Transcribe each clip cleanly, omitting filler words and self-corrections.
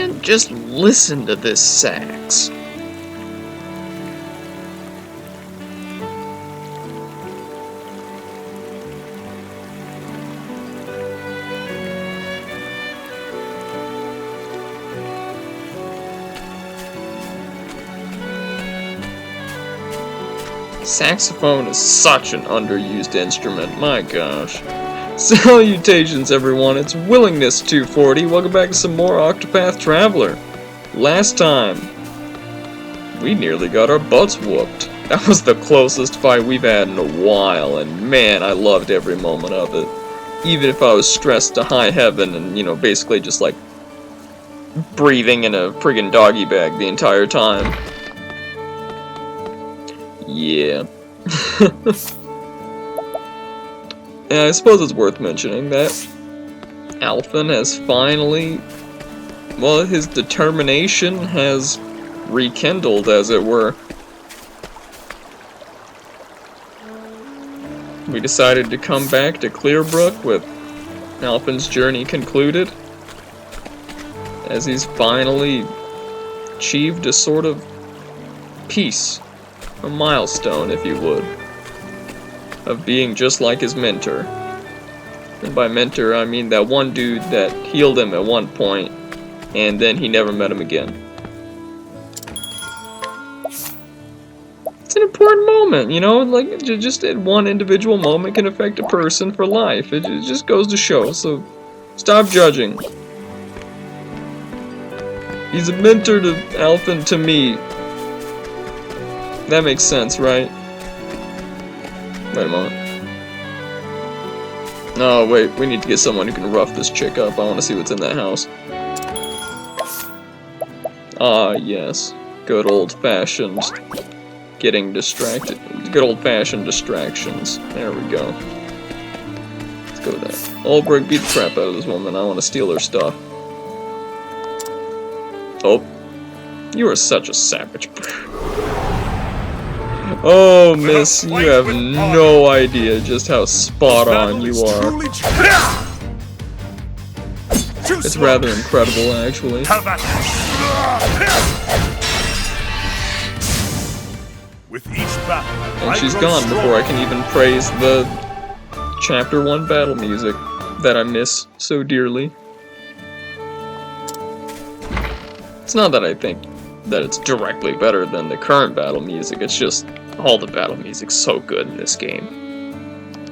Man, just listen to this sax. Saxophone is such an underused instrument, my gosh. Salutations everyone, it's Willingness 240, welcome back to some more Octopath Traveler. Last time, we nearly got our butts whooped. That was the closest fight we've had in a while, and man, I loved every moment of it. Even if I was stressed to high heaven and, you know, basically just like breathing in a friggin' doggy bag the entire time. Yeah. And I suppose it's worth mentioning that Alphen has finally, well, his determination has rekindled, as it were. We decided to come back to Clearbrook with Alphen's journey concluded, as he's finally achieved a sort of peace. A milestone, if you would, of being just like his mentor. And by mentor, I mean that one dude that healed him at one point, and then he never met him again. It's an important moment, you know, like, just one individual moment can affect a person for life. It just goes to show, so stop judging. He's a mentor to Alphen to me. That makes sense, right? Wait a moment. No, wait, we need to get someone who can rough this chick up. I want to see what's in that house. Ah, yes. Good old-fashioned getting distracted. Good old-fashioned distractions. There we go. Let's go with that. Ulbrich, beat the crap out of this woman. I want to steal her stuff. Oh. You are such a savage. Oh, miss, you have no idea just how spot on you are. It's rather incredible, actually. And she's gone before I can even praise the Chapter 1 battle music that I miss so dearly. It's not that I think that it's directly better than the current battle music, it's just all the battle music's so good in this game.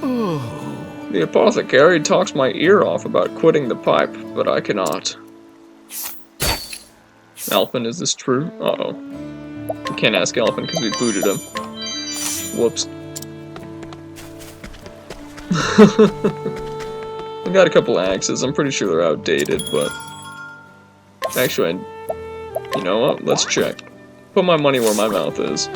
Oh. The apothecary talks my ear off about quitting the pipe, but I cannot. Alphen, is this true? Uh-oh. We can't ask Alphen because we booted him. Whoops. I got a couple axes, I'm pretty sure they're outdated, but... Actually, you know what? Let's check. Put my money where my mouth is.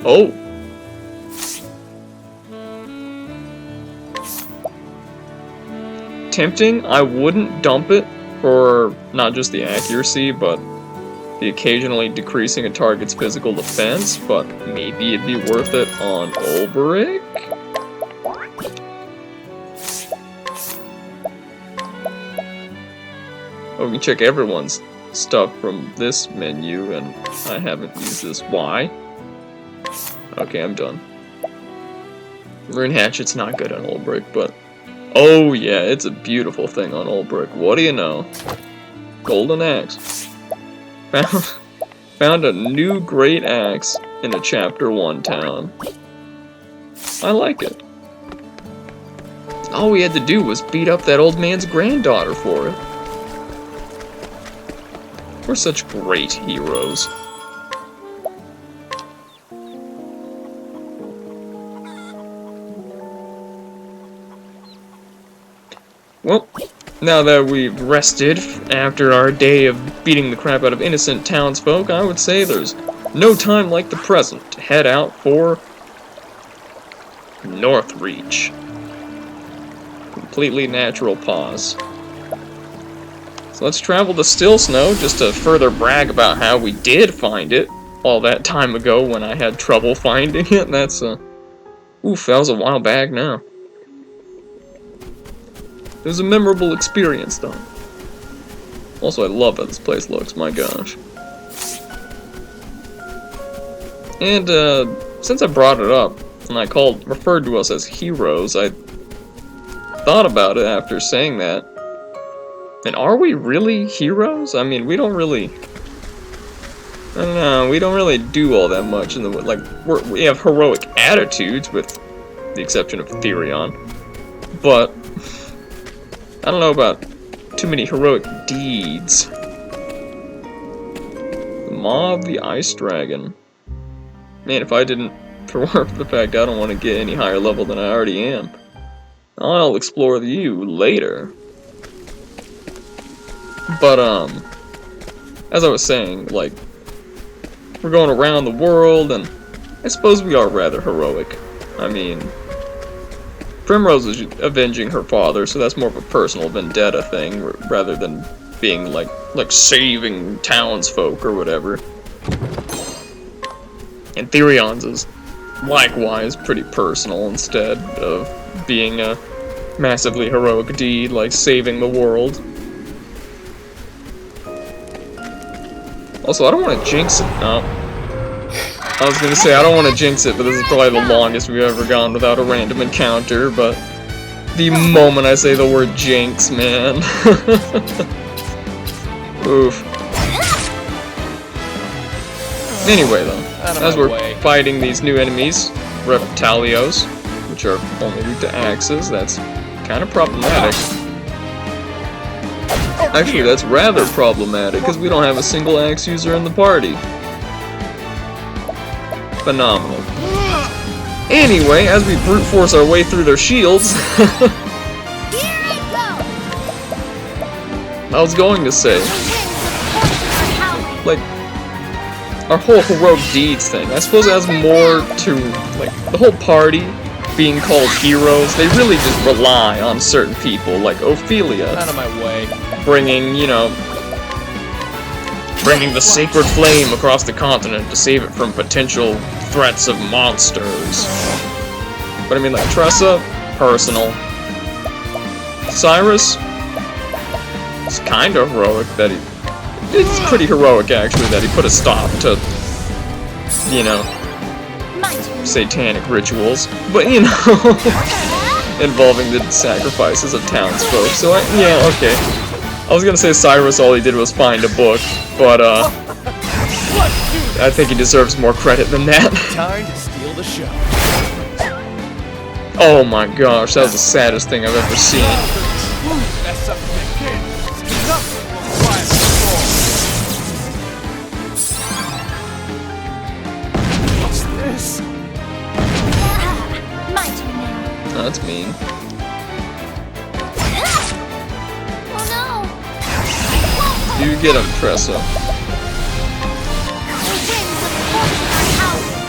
Oh! Tempting, I wouldn't dump it for not just the accuracy, but the occasionally decreasing a target's physical defense, but maybe it'd be worth it on Ulbrich? Oh, we can check everyone's stuff from this menu, and I haven't used this. Why? Okay, I'm done. Rune Hatchet's not good on Ulbrich, but... Oh yeah, it's a beautiful thing on Ulbrich. What do you know? Golden Axe. Found a new great axe in a Chapter 1 town. I like it. All we had to do was beat up that old man's granddaughter for it. We're such great heroes. Well, now that we've rested after our day of beating the crap out of innocent townsfolk, I would say there's no time like the present to head out for Northreach. Completely natural pause. So let's travel to Still Snow just to further brag about how we did find it all that time ago when I had trouble finding it. That's oof, that was a while back now. It was a memorable experience, though. Also, I love how this place looks, my gosh. And, since I brought it up, and I referred to us as heroes, I thought about it after saying that. And are we really heroes? I mean, we don't really... I don't know, we don't really do all that much in the... Like, we have heroic attitudes, with the exception of Therion. But, I don't know about too many heroic deeds. The Maw of the Ice Dragon. Man, if I didn't, for the fact I don't want to get any higher level than I already am, I'll explore you later. But, as I was saying, like, we're going around the world, and I suppose we are rather heroic. I mean, Primrose is avenging her father, so that's more of a personal vendetta thing, rather than being, like saving townsfolk or whatever. And Therion's is likewise pretty personal instead of being a massively heroic deed like saving the world. Also, I don't want to jinx it. No. I was gonna say, I don't want to jinx it, but this is probably the longest we've ever gone without a random encounter, but the moment I say the word jinx, man. Oof. Anyway, though, as we're fighting these new enemies, Reptilios, which are only weak to axes, that's kind of problematic. Actually, that's rather problematic, because we don't have a single axe user in the party. Phenomenal. Anyway, as we brute force our way through their shields... I was going to say... Like... Our whole heroic deeds thing, I suppose it has more to, like, the whole party being called heroes. They really just rely on certain people, like Ophelia. Out of my way. Bringing, you know, bringing the sacred flame across the continent to save it from potential threats of monsters. But I mean, like, Tressa, personal. Cyrus, it's kind of heroic that he... It's pretty heroic, actually, that he put a stop to, you know, satanic rituals. But, you know, involving the sacrifices of townsfolk. So, yeah, okay. I was gonna say Cyrus, all he did was find a book, but, I think he deserves more credit than that. Time to steal the show. Oh my gosh, that was the saddest thing I've ever seen. That's up to the kid. What's this? My turn now. That's mean. You get him, Tressa.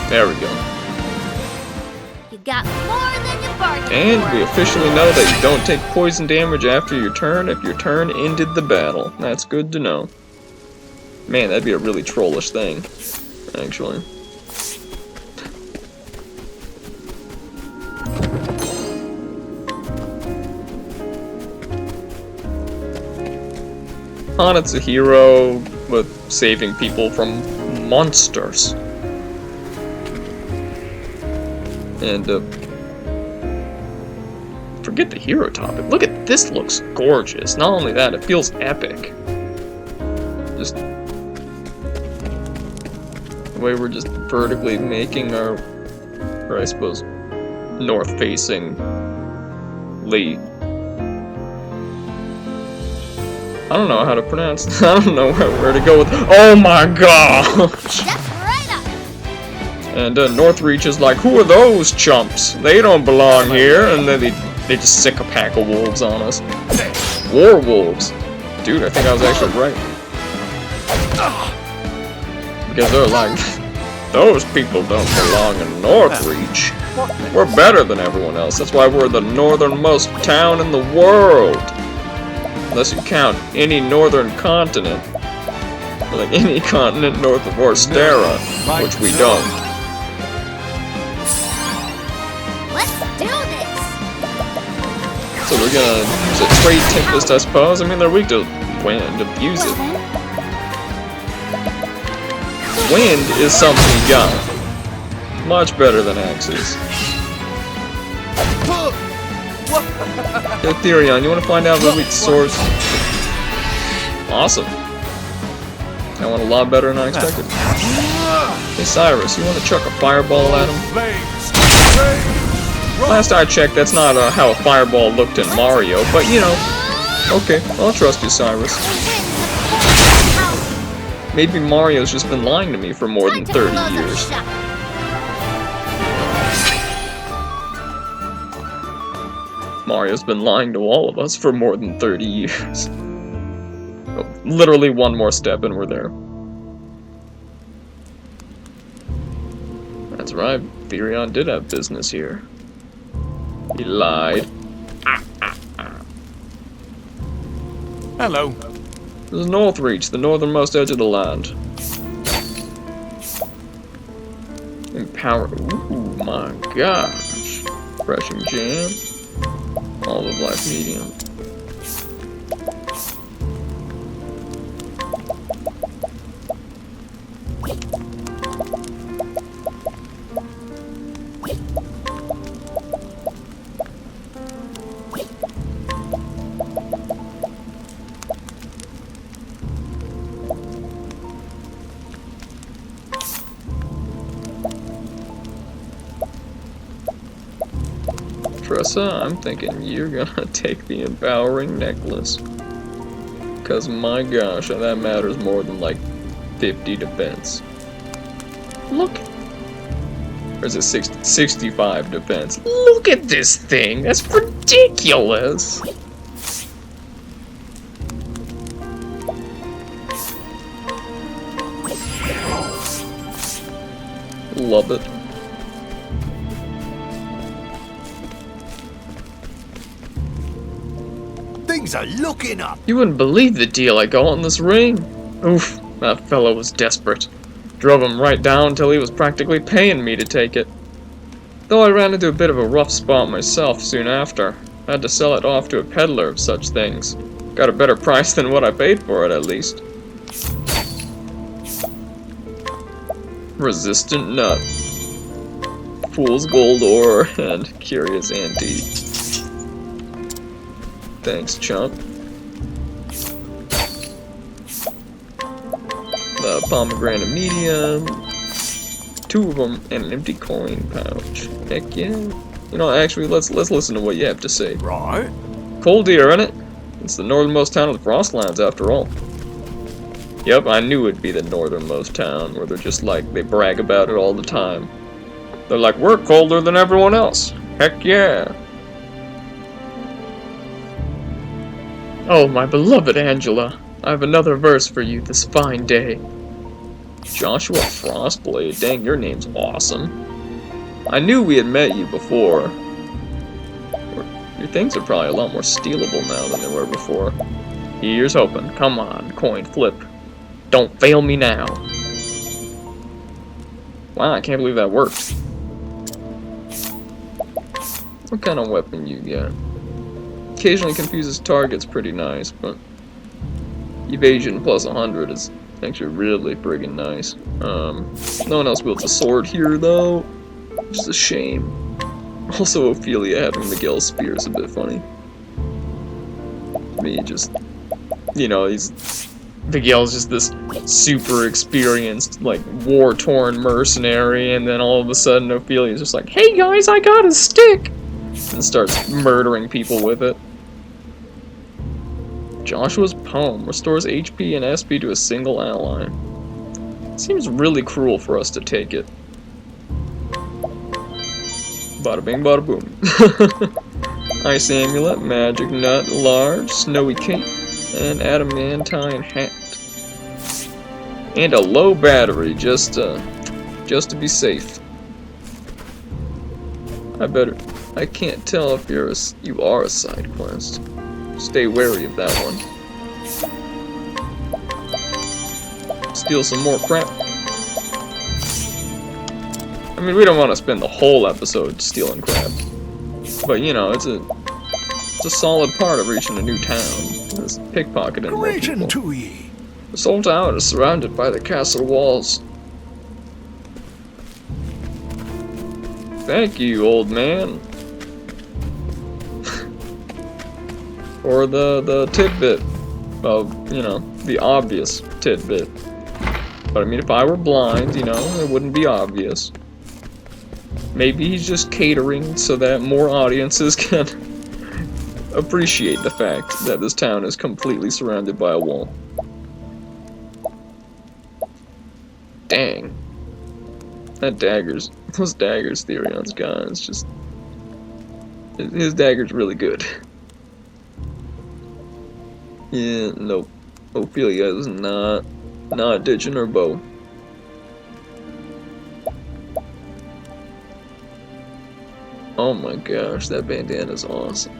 There we go. You got more than you bargained And for. we officially know that you don't take poison damage after your turn if your turn ended the battle. That's good to know. Man, that'd be a really trollish thing, actually. Hanet's a hero with saving people from monsters. And, forget the hero topic. Look at this, looks gorgeous. Not only that, it feels epic. Just the way we're just vertically making our, or I suppose, north-facing Lee. I don't know how to pronounce. I don't know where to go with. Oh my gosh! That's right up. And Northreach is like, who are those chumps? They don't belong here. And then they just sick a pack of wolves on us. War wolves. Dude, I think I was actually right. Because they're like, those people don't belong in Northreach. We're better than everyone else. That's why we're the northernmost town in the world. Unless you count any northern continent. Like any continent north of Orstera, which we don't. Let's do this. So we're gonna use a Trade Tempest, I suppose. I mean, they're weak to wind. Abuse Well it. then, Wind is something you got. Much better than axes. Yo, Therion, you want to find out the weak swords? Awesome. That went a lot better than I expected. Hey Cyrus, you want to chuck a fireball at him? Last I checked, that's not how a fireball looked in Mario, but you know. Okay, I'll trust you, Cyrus. the winds have poured. Maybe Mario's just been lying to me for more than Time to 30 close up years. shop. Mario's been lying to all of us for more than 30 years. Oh, literally one more step and we're there. That's right, Therion did have business here. He lied. Hello. This is Northreach, the northernmost edge of the land. Empower. Ooh, my gosh. Refreshing jam. Olive life medium. Tressa, I'm thinking you're gonna take the empowering necklace. Cause my gosh, that matters more than like 50 defense. Look. Or is it 65 defense? Look at this thing! That's ridiculous! Love it. Things are looking up. You wouldn't believe the deal I got on this ring. Oof, that fellow was desperate. Drove him right down until he was practically paying me to take it. Though I ran into a bit of a rough spot myself soon after. I had to sell it off to a peddler of such things. Got a better price than what I paid for it, at least. Resistant nut. Fool's gold ore and curious antique. Thanks, chump. The pomegranate medium. 2 of them and an empty coin pouch. Heck yeah. You know, actually, let's listen to what you have to say. Right. Cold here, innit? It's the northernmost town of the Frostlands, after all. Yep, I knew it'd be the northernmost town, where they're just like, they brag about it all the time. They're like, we're colder than everyone else. Heck yeah. Oh, my beloved Angela, I have another verse for you this fine day. Joshua Frostblade, dang, your name's awesome. I knew we had met you before. Your things are probably a lot more stealable now than they were before. Here's hoping. Come on, coin flip. Don't fail me now. Wow, I can't believe that worked. What kind of weapon you got? Occasionally confuses targets pretty nice, but evasion plus 100 is actually really friggin' nice. No one else wields a sword here though, which is a shame. Also, Ophelia having Miguel's spear is a bit funny. Me just, you know, Miguel's just this super experienced, like, war-torn mercenary, and then all of a sudden Ophelia's just like, hey guys, I got a stick! And starts murdering people with it. Joshua's poem restores HP and SP to a single ally. Seems really cruel for us to take it. Bada bing, bada boom. Ice amulet, magic nut, large, snowy cape, and adamantine hat. And a low battery, just to be safe. I can't tell if you are a side quest. Stay wary of that one. Steal some more crap. I mean, we don't want to spend the whole episode stealing crap. But, you know, it's a a solid part of reaching a new town. This pickpocketing more Greeting people. to ye. This whole town is surrounded by the castle walls. Thank you, old man. Or the tidbit of, you know, the obvious tidbit. But I mean, if I were blind, you know, it wouldn't be obvious. Maybe he's just catering so that more audiences can appreciate the fact that this town is completely surrounded by a wall. Dang. Those daggers Therion's got, it's just... His dagger's really good. Yeah, nope. Ophelia is not ditching her bow. Oh my gosh, that bandana is awesome.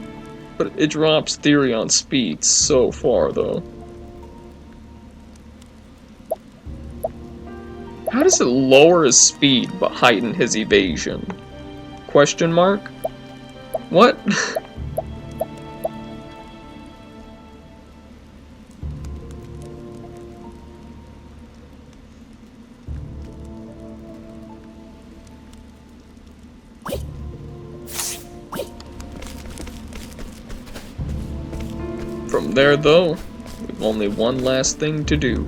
But it drops Therion's speed so far, though. How does it lower his speed but heighten his evasion? Question mark? What? From there, though, we've only one last thing to do.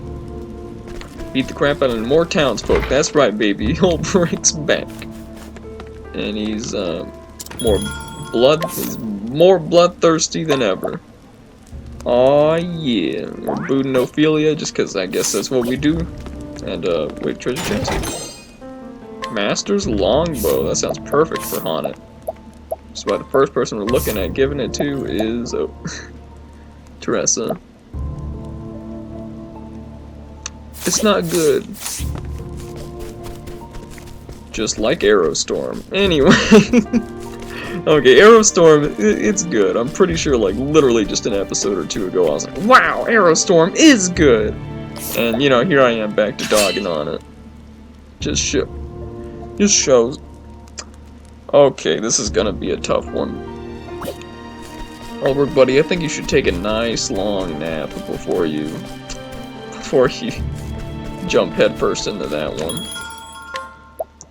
Beat the crap out of more townsfolk. That's right, baby. Old Brick's back. And he's more bloodthirsty than ever. Aw, yeah. We're booting Ophelia just because I guess that's what we do. And, wait, treasure chest. Master's longbow. That sounds perfect for Haunted. That's why the first person we're looking at giving it to is Teresa. It's not good. Just like Aerostorm. Anyway. Okay, Aerostorm, it's good. I'm pretty sure, like, literally just an episode or two ago, I was like, wow, Aerostorm is good! And, you know, here I am back to dogging on it. Just shows. Okay, this is gonna be a tough one. Albert, buddy, I think you should take a nice long nap before you jump headfirst into that one.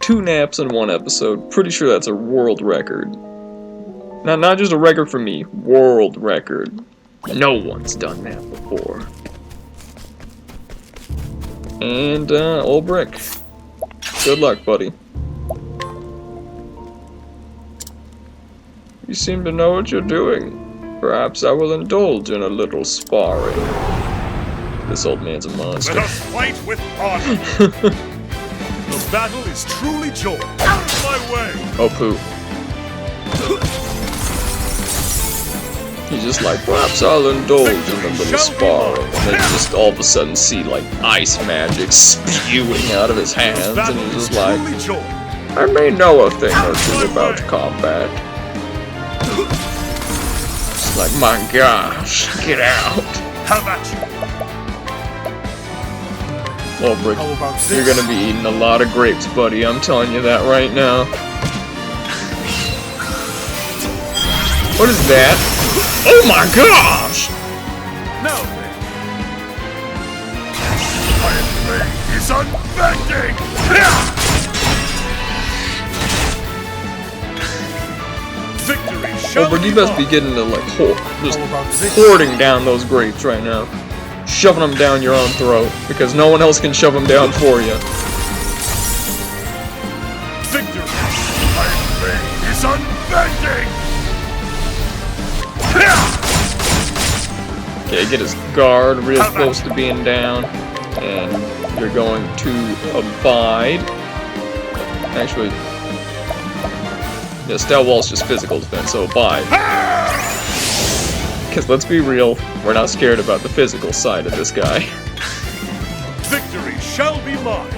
2 naps in 1 episode. Pretty sure that's a world record. Not just a record for me, world record. No one's done that before. And, old Brick. Good luck, buddy. You seem to know what you're doing. Perhaps I will indulge in a little sparring. This old man's a monster. Let us fight with honor. The battle is truly joy. Out of my way. Oh, poo. He's just like, perhaps I'll indulge in a little sparring. And then you just all of a sudden see, like, ice magic spewing out of his hands. And he's just like, I may know a thing or two about combat. It's like, my gosh, get out. How about you? Well, Brick, you're gonna be eating a lot of grapes, buddy. I'm telling you that right now. What is that? Oh my gosh! No, my blade is unbending! Victory shall Oh, Brick, you must be getting to, like, just hoarding down those grapes right now. Shoving them down your own throat, because no one else can shove them down for you. Victory! My blade is unbending! Okay, get his guard real close to being down, and you're going to abide. Actually, yeah, Stout Wall's just physical defense, so abide. Because let's be real, we're not scared about the physical side of this guy. Victory shall be mine!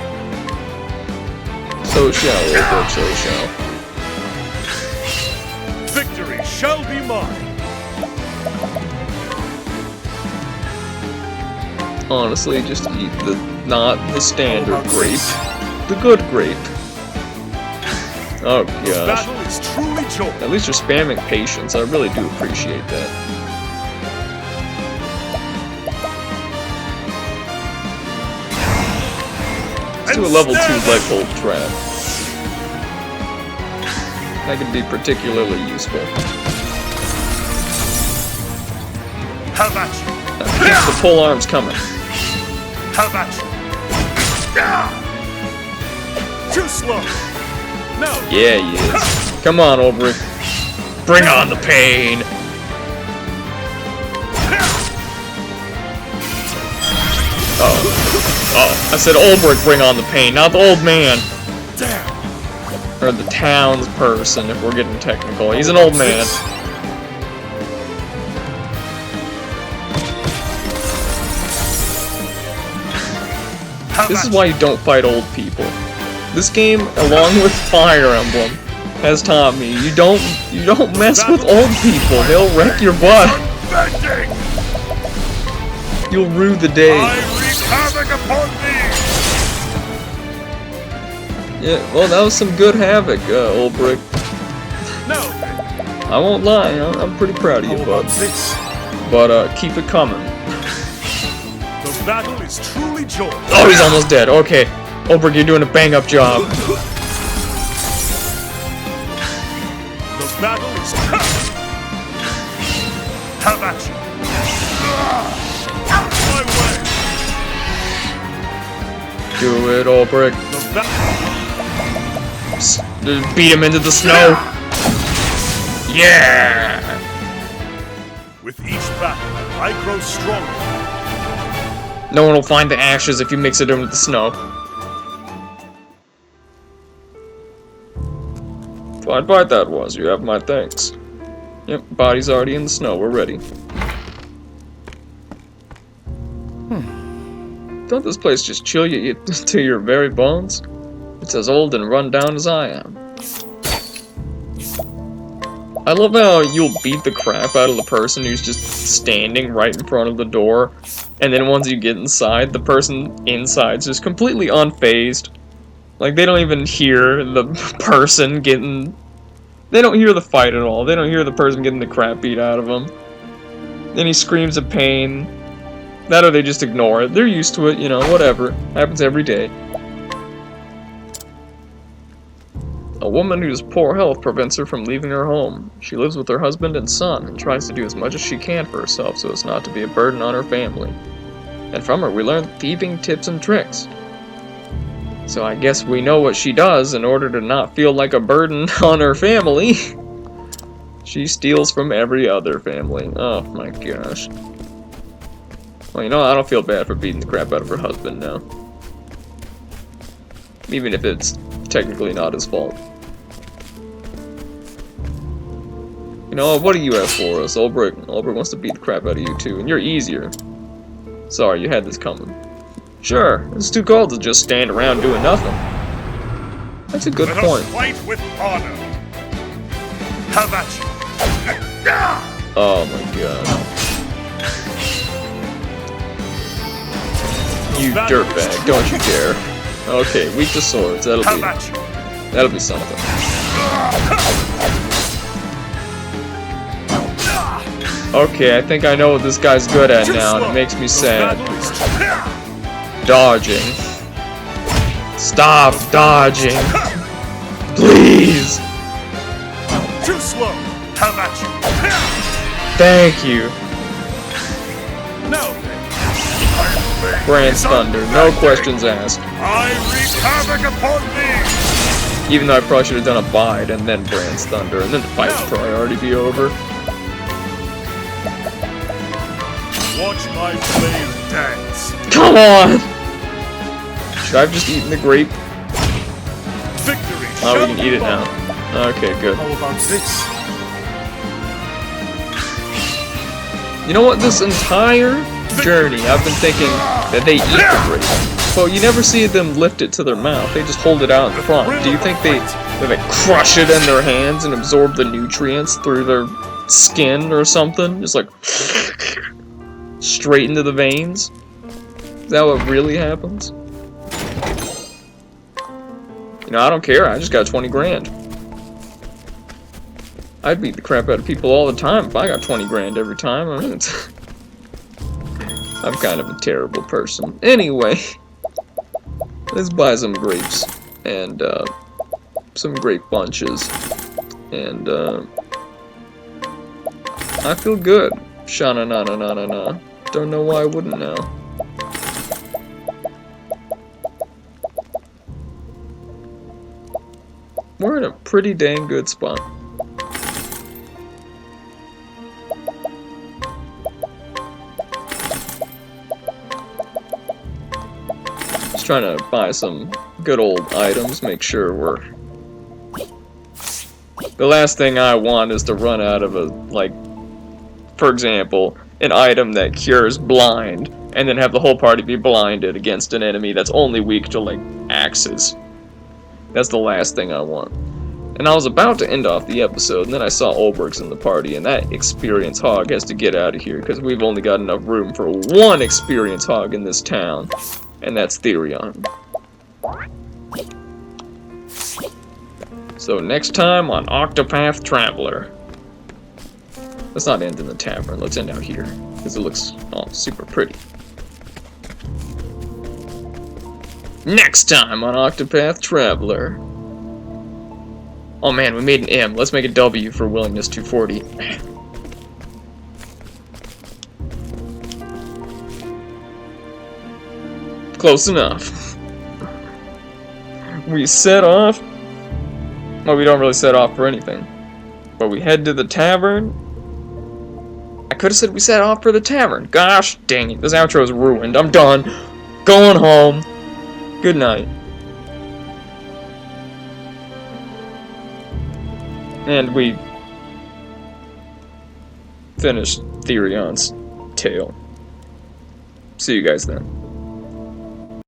So shall, old Brick, so shall. Victory shall be mine! Honestly, just eat not the standard grape, the good grape. Oh The gosh. battle is truly joy. At least you're spamming patience. I really do appreciate that. Let's do a level 2 leg hold trap. That could be particularly useful. How about you? The pole arm's coming. How about you? Too slow. No. Yeah, he is. Come on, Ulbrich. Bring on the pain. Oh, I said Ulbrich, bring on the pain, not the old man. Damn. Or the townsperson, if we're getting technical. He's an old man. This is why you don't fight old people. This game, along with Fire Emblem, has taught me you don't mess with old people. They'll wreck your butt. You'll rue the day. I wreak havoc upon thee. Yeah, well, that was some good havoc, Ulbrich. No. I won't lie, I'm pretty proud of you, bud. But keep it coming. The battle is truly joy. Oh, he's almost dead. Okay, Ulbrich, you're doing a bang-up job. The battle is. How about you? Out of my way. Do it, Ulbrich. The Beat him into the snow. Yeah. With each battle, I grow stronger. No one will find the ashes if you mix it in with the snow. Fine fight that was. You have my thanks. Yep, body's already in the snow. We're ready. Don't this place just chill you to your very bones? It's as old and run down as I am. I love how you'll beat the crap out of the person who's just standing right in front of the door, and then once you get inside, the person inside's just completely unfazed. Like, they don't even hear the person getting... They don't hear the fight at all. They don't hear the person getting the crap beat out of them. Then he screams of pain. That or they just ignore it. They're used to it, you know, whatever. Happens every day. A woman whose poor health prevents her from leaving her home. She lives with her husband and son and tries to do as much as she can for herself so as not to be a burden on her family. And from her we learn thieving tips and tricks. So I guess we know what she does in order to not feel like a burden on her family. She steals from every other family. Oh my gosh. Well, you know, I don't feel bad for beating the crap out of her husband now. Even if it's technically not his fault. You know, what do you have for us? Ulbrich wants to beat the crap out of you too, and you're easier. Sorry, you had this coming. Sure, it's too cold to just stand around doing nothing. That's a good point. Let us fight with honor. How about you? Oh my god. You dirtbag, don't you dare. Okay, weak to swords, that'll be something. Okay, I think I know what this guy's good at now, and it makes me sad. Dodging. Stop dodging. Please. Too slow. How about you? Thank you. No. Brand's Thunder, no questions asked. I wreak havoc upon thee. Even though I probably should have done a bide and then Brand's Thunder, and then the fight would probably already be over. Watch my blade dance. Come on! Should I have just eaten the grape? Victory. Oh, we can eat it now. Okay, good. How about this? You know what? This entire journey, I've been thinking that they eat the grape. Well, you never see them lift it to their mouth. They just hold it out in front. Do you think they crush it in their hands and absorb the nutrients through their skin or something? Just like straight into the veins? Is that what really happens? You know, I don't care. I just got 20 grand. I'd beat the crap out of people all the time if I got 20 grand every time. I mean, I'm kind of a terrible person. Anyway, let's buy some grapes and some grape bunches, and I feel good. Shana na na na na na. Don't know why I wouldn't now. We're in a pretty dang good spot. Just trying to buy some good old items, make sure we're... The last thing I want is to run out of a, like, for example, an item that cures blind, and then have the whole party be blinded against an enemy that's only weak to, like, axes. That's the last thing I want. And I was about to end off the episode, and then I saw Olberg's in the party, and that experience hog has to get out of here, because we've only got enough room for one experience hog in this town, and that's Therion. So next time on Octopath Traveler. Let's not end in the tavern, let's end out here, because it looks all super pretty. Next time on Octopath Traveler. Oh man, we made an M. Let's make a W for willingness 240. Close enough. We set off. Well, we don't really set off for anything. But we head to the tavern. I could have said we set off for the tavern. Gosh dang it, this outro is ruined. I'm done. Going home. Good night. And we finished Therion's tale. See you guys then.